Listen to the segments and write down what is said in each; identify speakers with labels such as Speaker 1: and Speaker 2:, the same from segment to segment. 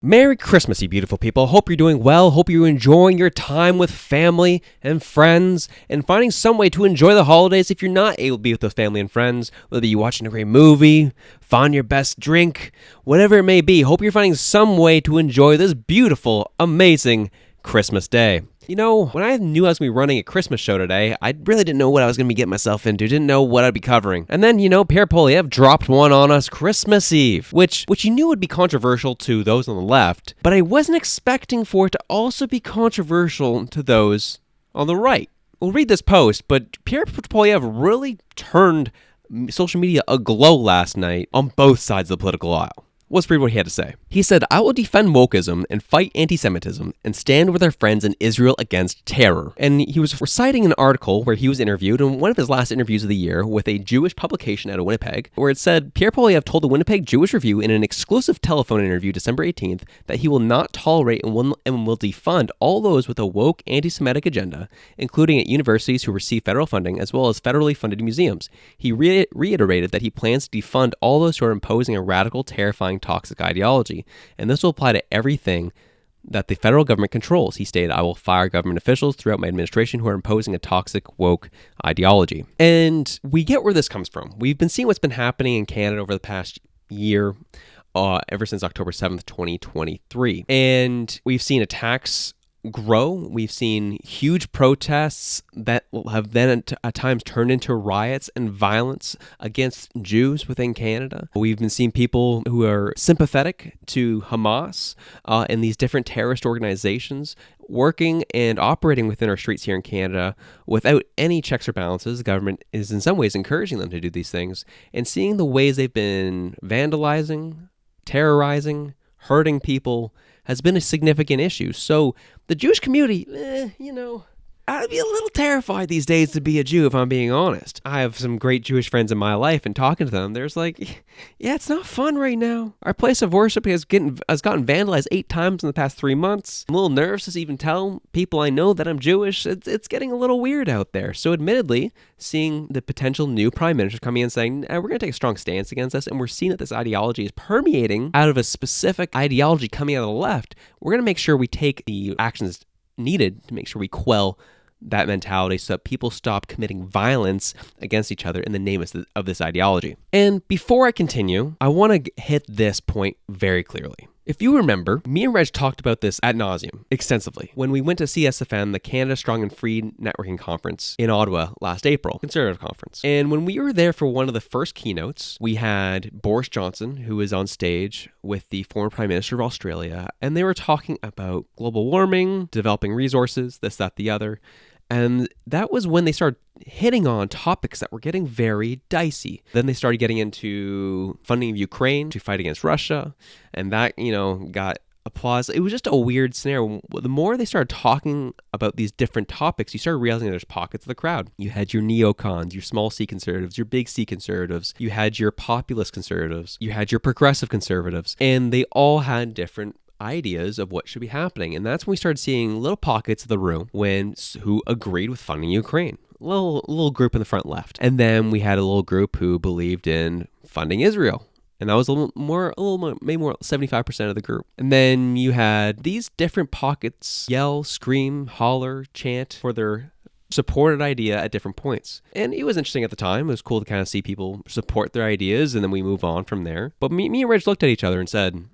Speaker 1: Merry Christmas, you beautiful people. Hope you're doing well. Hope you're enjoying your time with family and friends and finding some way to enjoy the holidays if you're not able to be with those family and friends, whether you're watching a great movie, find your best drink, whatever it may be. Hope you're finding some way to enjoy this beautiful, amazing Christmas day. You know, when I knew I was going to be running a Christmas show today, I really didn't know what I was going to be getting myself into, didn't know what I'd be covering. And then, Pierre Poilievre dropped one on us Christmas Eve, which you knew would be controversial to those on the left, but I wasn't expecting for it to also be controversial to those on the right. We'll read this post, but Pierre Poilievre really turned social media aglow last night on both sides of the political aisle. Let's read what he had to say. He said, "I will defend wokeism and fight antisemitism and stand with our friends in Israel against terror." And he was reciting an article where he was interviewed in one of his last interviews of the year with a Jewish publication out of Winnipeg, where it said, Pierre Poilievre told the Winnipeg Jewish Review in an exclusive telephone interview December 18th that he will not tolerate and will defund all those with a woke anti-Semitic agenda, including at universities who receive federal funding as well as federally funded museums. He reiterated that he plans to defund all those who are imposing a radical, terrifying, toxic ideology, and this will apply to everything that the federal government controls. He stated, "I will fire government officials throughout my administration who are imposing a toxic, woke ideology." And we get where this comes from. We've been seeing what's been happening in Canada over the past year, ever since October 7th, 2023. And we've seen attacks grow. We've seen huge protests that have then at times turned into riots and violence against Jews within Canada. We've been seeing people who are sympathetic to Hamas and these different terrorist organizations working and operating within our streets here in Canada without any checks or balances. The government is in some ways encouraging them to do these things, and seeing the ways they've been vandalizing, terrorizing, hurting people has been a significant issue. So the Jewish community, I'd be a little terrified these days to be a Jew, if I'm being honest. I have some great Jewish friends in my life, and talking to them, there's like, yeah, it's not fun right now. Our place of worship has gotten vandalized 8 times in the past 3 months. I'm a little nervous to even tell people I know that I'm Jewish. It's getting a little weird out there. So admittedly, seeing the potential new prime minister coming in and saying, we're going to take a strong stance against this, and we're seeing that this ideology is permeating out of a specific ideology coming out of the left, we're going to make sure we take the actions needed to make sure we quell that mentality so that people stop committing violence against each other in the name of this ideology. And before I continue, I want to hit this point very clearly. If you remember, me and Reg talked about this ad nauseum extensively when we went to CSFN, the Canada Strong and Free Networking Conference in Ottawa last April, conservative conference. And when we were there for one of the first keynotes, we had Boris Johnson, who was on stage with the former Prime Minister of Australia, and they were talking about global warming, developing resources, this, that, the other. And that was when they started hitting on topics that were getting very dicey. Then they started getting into funding of Ukraine to fight against Russia. And that, got applause. It was just a weird scenario. The more they started talking about these different topics, you started realizing there's pockets of the crowd. You had your neocons, your small c conservatives, your big C conservatives. You had your populist conservatives. You had your progressive conservatives. And they all had different ideas of what should be happening. And that's when we started seeing little pockets of the room who agreed with funding Ukraine. Little group in the front left. And then we had a little group who believed in funding Israel. And that was maybe more 75% of the group. And then you had these different pockets yell, scream, holler, chant for their supported idea at different points. And it was interesting at the time. It was cool to kind of see people support their ideas, and then we move on from there. But me and Reg looked at each other and said,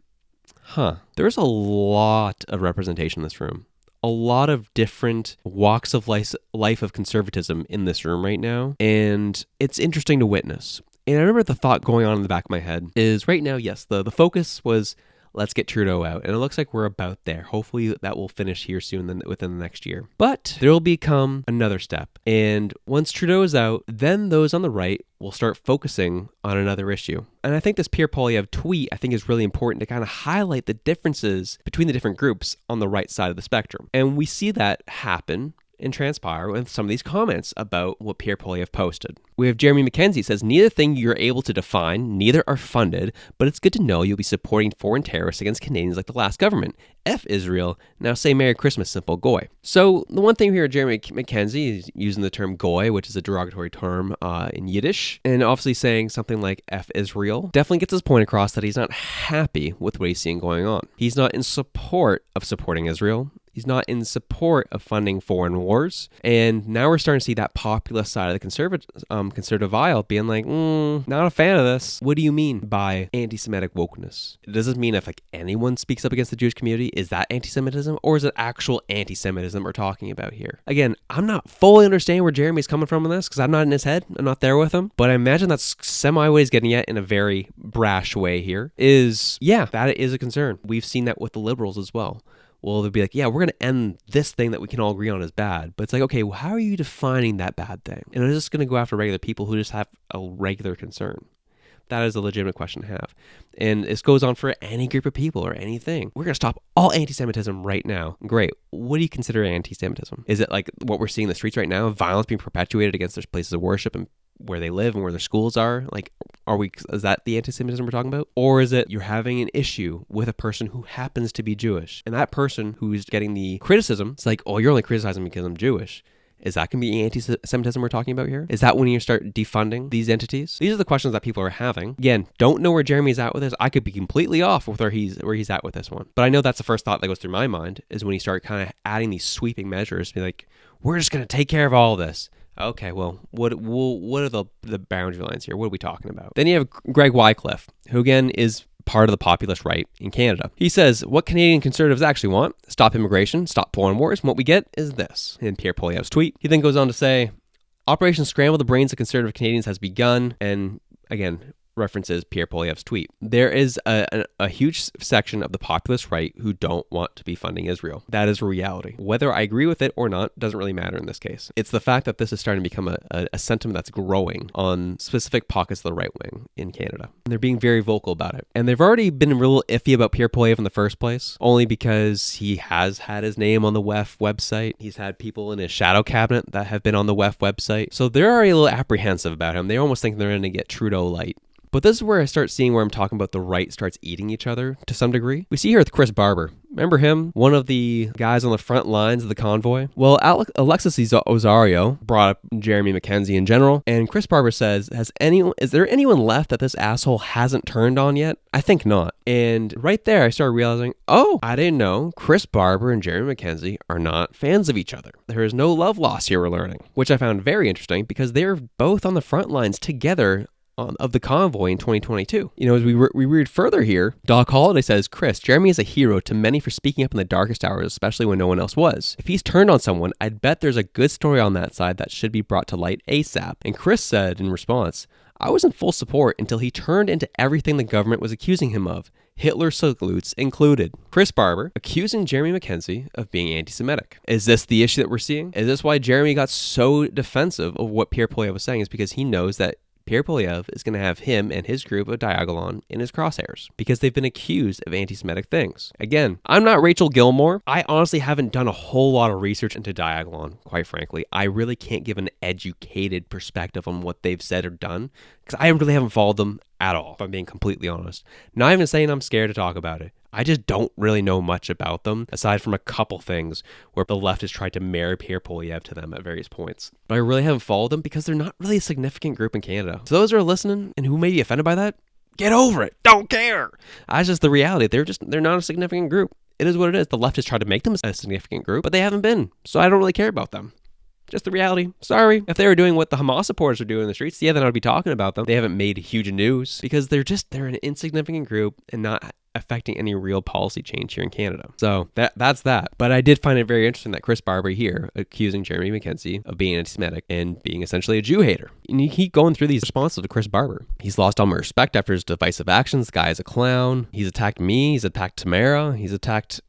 Speaker 1: there's a lot of representation in this room. A lot of different walks of life of conservatism in this room right now. And it's interesting to witness. And I remember the thought going on in the back of my head is right now, yes, the focus was let's get Trudeau out. And it looks like we're about there. Hopefully that will finish here soon within the next year. But there will become another step. And once Trudeau is out, then those on the right will start focusing on another issue. And I think this Pierre Poilievre tweet, I think, is really important to kind of highlight the differences between the different groups on the right side of the spectrum. And we see that happen and transpire with some of these comments about what Pierre Poilievre posted. We have Jeremy McKenzie says, neither thing you're able to define, neither are funded, but it's good to know you'll be supporting foreign terrorists against Canadians like the last government. F Israel. Now say Merry Christmas, simple goy. So the one thing here, Jeremy McKenzie is using the term goy, which is a derogatory term in Yiddish, and obviously saying something like F Israel definitely gets his point across that he's not happy with what he's seeing going on. He's not in support of supporting Israel. He's not in support of funding foreign wars. And now we're starting to see that populist side of the conservative aisle being like, not a fan of this. What do you mean by anti-Semitic wokeness? Does this mean if like anyone speaks up against the Jewish community, is that anti-Semitism? Or is it actual anti-Semitism we're talking about here? Again, I'm not fully understanding where Jeremy's coming from in this because I'm not in his head. I'm not there with him. But I imagine that's semi what he's getting at in a very brash way here is, yeah, that is a concern. We've seen that with the liberals as well. Well, they'll be like, yeah, we're going to end this thing that we can all agree on is bad. But it's like, okay, well, how are you defining that bad thing? And is this going to go after regular people who just have a regular concern? That is a legitimate question to have. And this goes on for any group of people or anything. We're going to stop all anti-Semitism right now. Great. What do you consider anti-Semitism? Is it like what we're seeing in the streets right now? Violence being perpetuated against their places of worship and where they live and where their schools are? Like, is that the anti-Semitism we're talking about? Or is it you're having an issue with a person who happens to be Jewish? And that person who's getting the criticism, it's like, oh, you're only criticizing me because I'm Jewish. Is that going to be anti-Semitism we're talking about here? Is that when you start defunding these entities? These are the questions that people are having. Again, don't know where Jeremy's at with this. I could be completely off with where he's at with this one. But I know that's the first thought that goes through my mind is when you start kind of adding these sweeping measures, be like, we're just going to take care of all this. Okay, well, what are the boundary lines here? What are we talking about? Then you have Greg Wycliffe, who again is part of the populist right in Canada. He says, what Canadian conservatives actually want, stop immigration, stop foreign wars, and what we get is this. In Pierre Poilievre's tweet, he then goes on to say, Operation Scramble the Brains of Conservative Canadians has begun, and again, references Pierre Poilievre's tweet. There is a huge section of the populist right who don't want to be funding Israel. That is a reality. Whether I agree with it or not doesn't really matter in this case. It's the fact that this is starting to become a sentiment that's growing on specific pockets of the right wing in Canada. And they're being very vocal about it. And they've already been real iffy about Pierre Poilievre in the first place, only because he has had his name on the WEF website. He's had people in his shadow cabinet that have been on the WEF website. So they're already a little apprehensive about him. They almost think they're going to get Trudeau light. But this is where I start seeing where I'm talking about the right starts eating each other to some degree. We see here with Chris Barber. Remember him? One of the guys on the front lines of the convoy? Well, Alexis Ozario brought up Jeremy McKenzie in general, and Chris Barber says, is there anyone left that this asshole hasn't turned on yet? I think not. And right there, I started realizing, oh, I didn't know Chris Barber and Jeremy McKenzie are not fans of each other. There is no love lost here, we're learning, which I found very interesting because they're both on the front lines together of the convoy in 2022. You know, as we read further here, Doc Holliday says, Chris, Jeremy is a hero to many for speaking up in the darkest hours, especially when no one else was. If he's turned on someone, I'd bet there's a good story on that side that should be brought to light ASAP. And Chris said in response, I was in full support until he turned into everything the government was accusing him of, Hitler salutes included. Chris Barber accusing Jeremy McKenzie of being anti-Semitic. Is this the issue that we're seeing? Is this why Jeremy got so defensive of what Pierre Poilievre was saying? Is because he knows that Pierre Poilievre is going to have him and his group of Diagolon in his crosshairs because they've been accused of anti-Semitic things. Again, I'm not Rachel Gilmore. I honestly haven't done a whole lot of research into Diagolon, quite frankly. I really can't give an educated perspective on what they've said or done because I really haven't followed them at all, if I'm being completely honest. Not even saying I'm scared to talk about it. I just don't really know much about them, aside from a couple things where the left has tried to marry Pierre Poilievre to them at various points. But I really haven't followed them because they're not really a significant group in Canada. So those who are listening and who may be offended by that, get over it. Don't care. That's just the reality. They're not a significant group. It is what it is. The left has tried to make them a significant group, but they haven't been. So I don't really care about them. Just the reality. Sorry. If they were doing what the Hamas supporters are doing in the streets, yeah, then I'd be talking about them. They haven't made huge news because they're an insignificant group and not affecting any real policy change here in Canada. So that's that. But I did find it very interesting that Chris Barber here accusing Jeremy McKenzie of being anti-Semitic and being essentially a Jew hater. And you keep going through these responses to Chris Barber. He's lost all my respect after his divisive actions. The guy is a clown. He's attacked me. He's attacked Tamara. He's attacked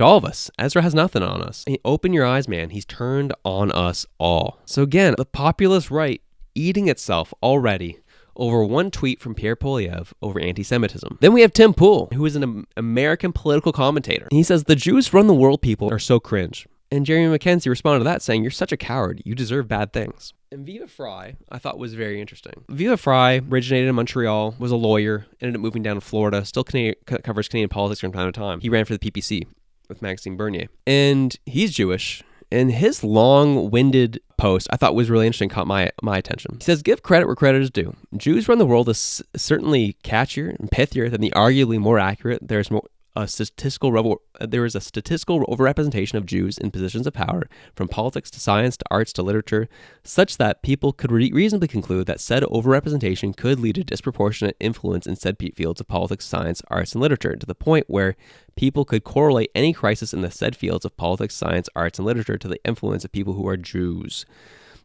Speaker 1: all of us. Ezra has nothing on us. Open your eyes, man. He's turned on us all. So again, the populist right eating itself already over one tweet from Pierre Poilievre over anti-Semitism. Then we have Tim Pool, who is an American political commentator. He says, the Jews run the world people are so cringe. And Jeremy McKenzie responded to that saying, "You're such a coward. You deserve bad things." And Viva Fry, I thought was very interesting. Viva Fry originated in Montreal, was a lawyer, ended up moving down to Florida, still covers Canadian politics from time to time. He ran for the PPC with Maxime Bernier. And he's Jewish. And his long-winded post I thought was really interesting, caught my attention. He says, "Give credit where credit is due. Jews run the world is certainly catchier and pithier than the arguably more accurate. There is a statistical overrepresentation of Jews in positions of power, from politics to science to arts to literature, such that people could reasonably conclude that said overrepresentation could lead to disproportionate influence in said fields of politics, science, arts, and literature, to the point where people could correlate any crisis in the said fields of politics, science, arts, and literature to the influence of people who are Jews."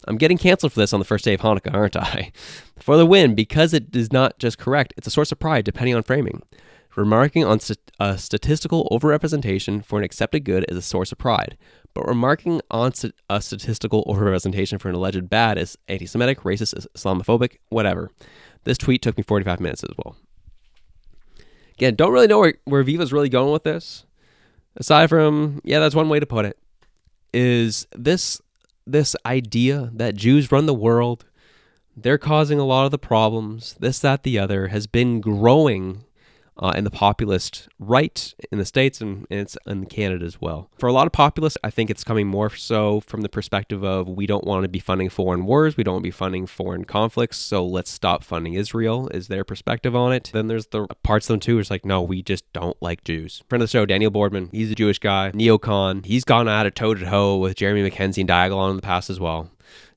Speaker 1: I'm getting canceled for this on the first day of Hanukkah, aren't I? For the win, because it is not just correct, it's a source of pride depending on framing. Remarking on a statistical overrepresentation for an accepted good is a source of pride, but remarking on a statistical overrepresentation for an alleged bad is anti-Semitic, racist, Islamophobic, whatever. This tweet took me 45 minutes as well. Again, don't really know where Viva's really going with this. Aside from, yeah, that's one way to put it, is this idea that Jews run the world, they're causing a lot of the problems, this, that, the other, has been growing in the populist right in the States and it's in Canada as well. For a lot of populists, I think it's coming more so from the perspective of we don't want to be funding foreign wars, we don't want to be funding foreign conflicts, so let's stop funding Israel, is their perspective on it. Then there's the parts of them too, it's like, no, we just don't like Jews. Friend of the show, Daniel Boardman, he's a Jewish guy, neocon, he's gone at it toe-to-toe with Jeremy McKenzie and Diagolon in the past as well.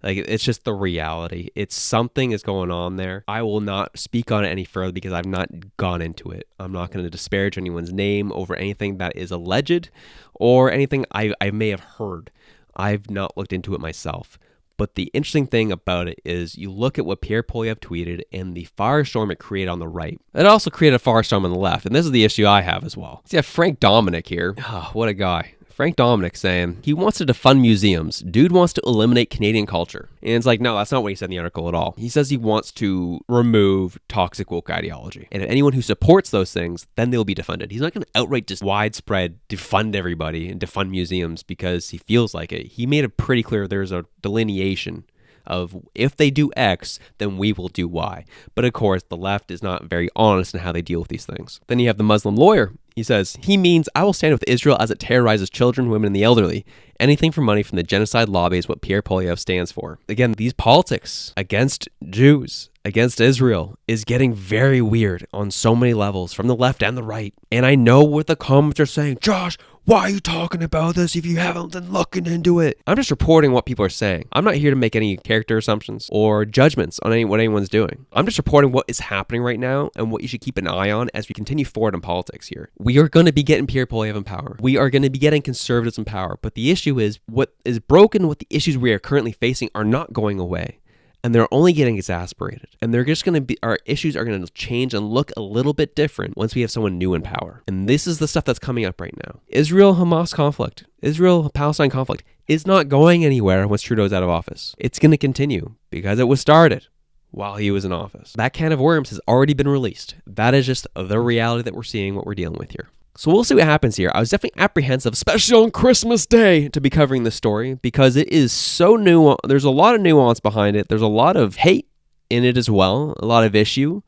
Speaker 1: Like, it's just the reality. It's something is going on there. I will not speak on it any further because I've not gone into it. I'm not going to disparage anyone's name over anything that is alleged or anything I may have heard. I've not looked into it myself. But the interesting thing about it is you look at what Pierre Poilievre tweeted and the firestorm it created on the right. It also created a firestorm on the left. And this is the issue I have as well. See, I have Frank Dominic here. Oh, what a guy. Frank Dominic saying he wants to defund museums. Dude wants to eliminate Canadian culture. And it's like, no, that's not what he said in the article at all. He says he wants to remove toxic woke ideology. And anyone who supports those things, then they'll be defunded. He's not going to outright just widespread defund everybody and defund museums because he feels like it. He made it pretty clear there's a delineation of if they do X, then we will do Y. But of course, the left is not very honest in how they deal with these things. Then you have the Muslim lawyer. He says, he means I will stand with Israel as it terrorizes children, women, and the elderly. Anything for money from the genocide lobby is what Pierre Poilievre stands for. Again, these politics against Jews, against Israel, is getting very weird on so many levels from the left and the right. And I know what the comments are saying. Josh, why are you talking about this if you haven't been looking into it? I'm just reporting what people are saying. I'm not here to make any character assumptions or judgments on what anyone's doing. I'm just reporting what is happening right now and what you should keep an eye on as we continue forward in politics here. We are going to be getting Pierre Poilievre in power. We are going to be getting conservatives in power. But the issue is what is broken, what the issues we are currently facing are not going away. And they're only getting exasperated. And they're just going to be, our issues are going to change and look a little bit different once we have someone new in power. And this is the stuff that's coming up right now. Israel-Hamas conflict, Israel-Palestine conflict is not going anywhere once Trudeau's out of office. It's going to continue because it was started while he was in office. That can of worms has already been released. That is just the reality that we're seeing, what we're dealing with here. So we'll see what happens here. I was definitely apprehensive, especially on Christmas Day, to be covering this story because it is so new. There's a lot of nuance behind it. There's a lot of hate in it as well, a lot of issue.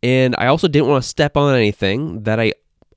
Speaker 1: And I also didn't want to step on anything that I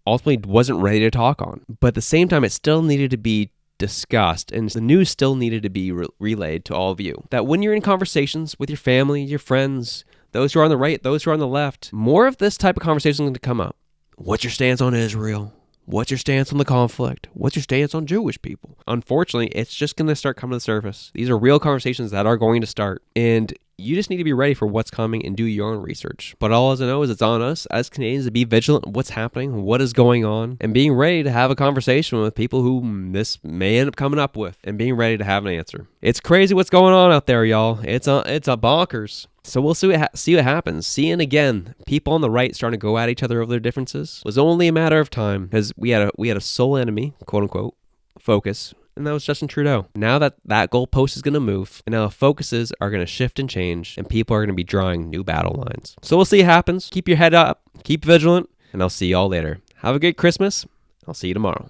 Speaker 1: ultimately wasn't ready to talk on. But at the same time, it still needed to be discussed and the news still needed to be relayed to all of you. That when you're in conversations with your family, your friends, those who are on the right, those who are on the left, more of this type of conversation is going to come up. What's your stance on Israel? What's your stance on the conflict? What's your stance on Jewish people? Unfortunately, it's just going to start coming to the surface. These are real conversations that are going to start. And you just need to be ready for what's coming and do your own research. But all I know is it's on us as Canadians to be vigilant of what's happening, what is going on, and being ready to have a conversation with people who this may end up coming up with, and being ready to have an answer. It's crazy what's going on out there, y'all. It's a bonkers. So we'll see what happens. Seeing again, people on the right starting to go at each other over their differences was only a matter of time because we had a sole enemy, quote unquote, focus. And that was Justin Trudeau. Now that goalpost is going to move, and now the focuses are going to shift and change, and people are going to be drawing new battle lines. So we'll see what happens. Keep your head up, keep vigilant, and I'll see y'all later. Have a good Christmas. I'll see you tomorrow.